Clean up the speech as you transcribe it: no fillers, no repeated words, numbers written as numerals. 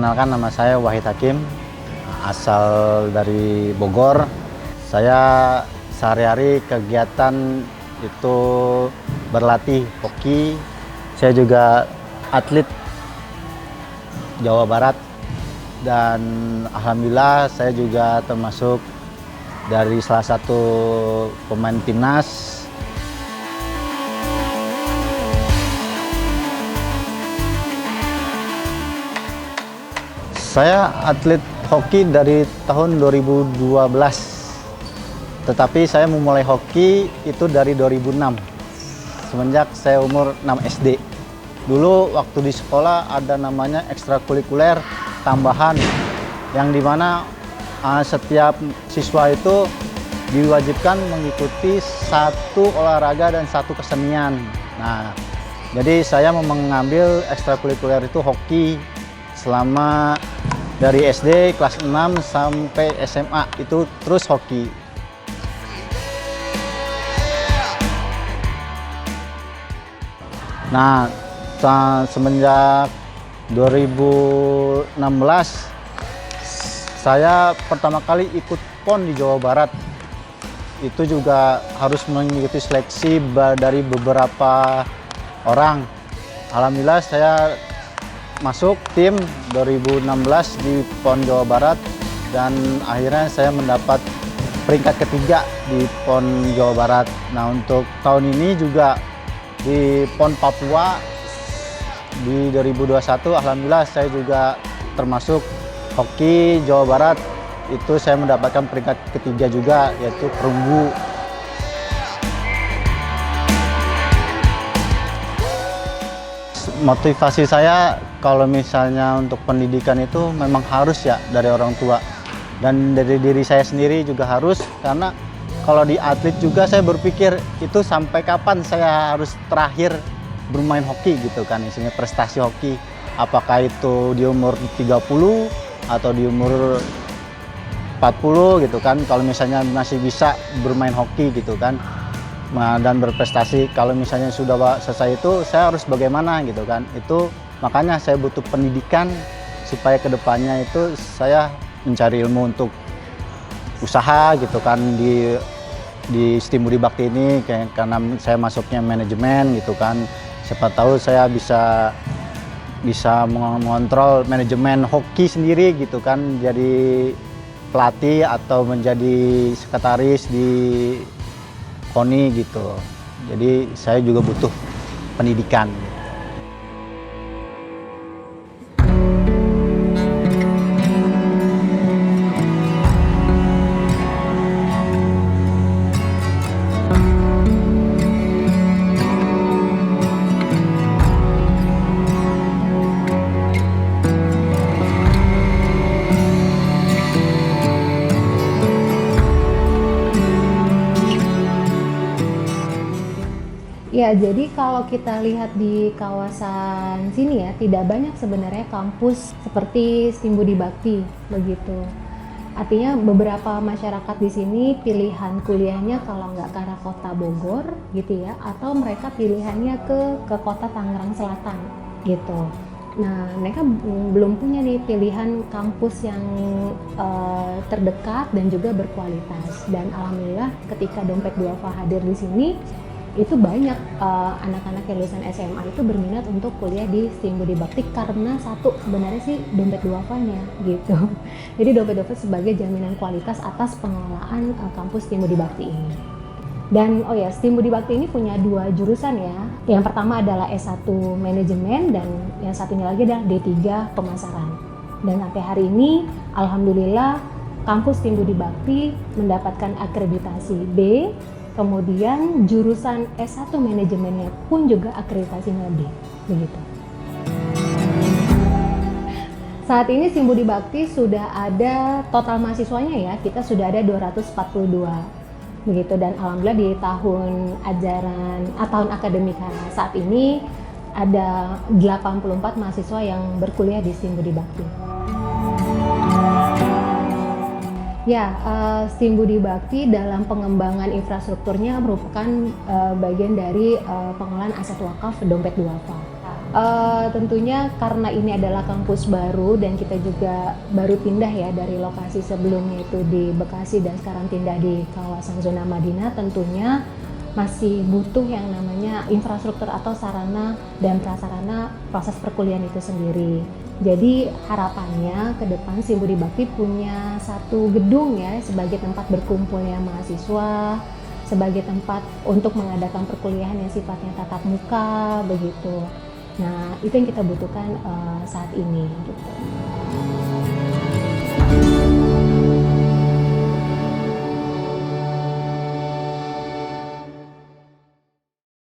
Perkenalkan, nama saya Wahid Hakim, asal dari Bogor. Saya sehari-hari kegiatan itu berlatih hoki. Saya juga atlet Jawa Barat dan alhamdulillah saya juga termasuk dari salah satu pemain timnas. Saya atlet hoki dari tahun 2012, tetapi saya memulai hoki itu dari 2006, semenjak saya umur 6 SD. Dulu waktu di sekolah ada namanya ekstrakurikuler tambahan, yang dimana setiap siswa itu diwajibkan mengikuti satu olahraga dan satu kesenian. Nah, jadi saya mengambil ekstrakurikuler itu hoki selama dari SD kelas 6 sampai SMA itu terus hoki. Nah, semenjak 2016 saya pertama kali ikut PON di Jawa Barat. Itu juga harus mengikuti seleksi dari beberapa orang. Alhamdulillah saya masuk tim 2016 di PON Jawa Barat dan akhirnya saya mendapat peringkat ketiga di PON Jawa Barat. Nah, untuk tahun ini juga di PON Papua di 2021 alhamdulillah saya juga termasuk hoki Jawa Barat. Itu saya mendapatkan peringkat ketiga juga, yaitu perunggu. Motivasi saya kalau misalnya untuk pendidikan itu memang harus ya dari orang tua, dan dari diri saya sendiri juga harus, karena kalau di atlet juga saya berpikir itu sampai kapan saya harus terakhir bermain hoki gitu kan, isinya prestasi hoki, apakah itu di umur 30 atau di umur 40 gitu kan, kalau misalnya masih bisa bermain hoki gitu kan dan berprestasi. Kalau misalnya sudah selesai itu saya harus bagaimana gitu kan. Itu makanya saya butuh pendidikan supaya kedepannya itu saya mencari ilmu untuk usaha gitu kan di STIM Budi Bakti ini, karena saya masuknya manajemen gitu kan. Siapa tahu saya bisa mengontrol manajemen hoki sendiri gitu kan, jadi pelatih atau menjadi sekretaris di KONI gitu. Jadi saya juga butuh pendidikan. Ya, jadi kalau kita lihat di kawasan sini ya, tidak banyak sebenarnya kampus seperti STIM Budi Bakti begitu. Artinya beberapa masyarakat di sini pilihan kuliahnya kalau nggak ke arah kota Bogor gitu ya, atau mereka pilihannya ke kota Tangerang Selatan gitu. Nah, mereka belum punya nih pilihan kampus yang terdekat dan juga berkualitas. Dan alhamdulillah ketika Dompet Duafa hadir di sini, itu banyak anak-anak yang lulusan SMA itu berminat untuk kuliah di STIM Budi Bakti karena satu sebenarnya sih dompet duafanya gitu. Jadi dompet duafa sebagai jaminan kualitas atas pengelolaan kampus STIM Budi Bakti ini. Dan oh ya, STIM Budi Bakti ini punya dua jurusan ya. Yang pertama adalah S1 manajemen dan yang satunya lagi adalah D3 pemasaran. Dan sampai hari ini alhamdulillah kampus STIM Budi Bakti mendapatkan akreditasi B. Kemudian jurusan S1 manajemennya pun juga akreditasinya B, begitu. Saat ini STIM Budi Bakti sudah ada total mahasiswanya ya, kita sudah ada 242, begitu. Dan alhamdulillah di tahun tahun akademik saat ini ada 84 mahasiswa yang berkuliah di STIM Budi Bakti. Ya, STIM Budi Bakti dalam pengembangan infrastrukturnya merupakan bagian dari pengelolaan aset wakaf dompet duafa. Tentunya karena ini adalah kampus baru dan kita juga baru pindah ya dari lokasi sebelumnya itu di Bekasi dan sekarang pindah di kawasan zona Madinah, tentunya masih butuh yang namanya infrastruktur atau sarana dan prasarana proses perkuliahan itu sendiri. Jadi harapannya ke depan Simbudi Bakti punya satu gedung ya sebagai tempat berkumpulnya mahasiswa, sebagai tempat untuk mengadakan perkuliahan yang sifatnya tatap muka begitu. Nah, itu yang kita butuhkan saat ini gitu.